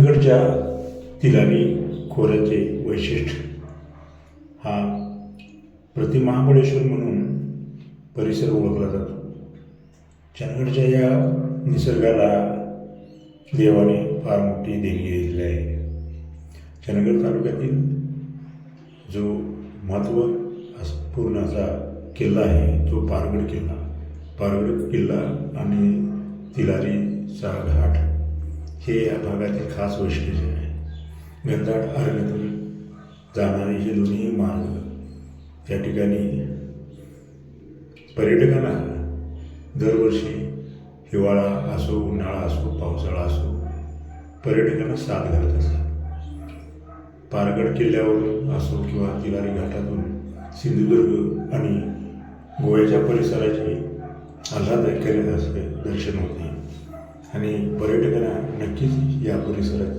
चंदगडच्या तिलारी खोऱ्याचे वैशिष्ट्य हा प्रतिमहाबळेश्वर म्हणून परिसर ओळखला जातो. चंदगडच्या या निसर्गाला देवाने फार मोठी देणगी दिली आहे. चंदगड तालुक्यातील जो महत्त्वपूर्ण असा किल्ला आहे तो पारगड किल्ला. पारगड किल्ला आणि तिलारीचा घाट हे या भागातील खास वैशिष्ट्य आहे. घनदाट अरण्यातून जाणारे हे दोन्ही मार्ग या ठिकाणी पर्यटकांना दरवर्षी हिवाळा असो, उन्हाळा असो, पावसाळा असो, पर्यटकांना साथ घालत असतात. पारगड किल्ल्यावरून असो किंवा तिलारी घाटातून सिंधुदुर्ग आणि गोव्याच्या परिसराचे आल्हाददायक असे दर्शन होते आणि पर्यटकांना नक्कीच या परिसरात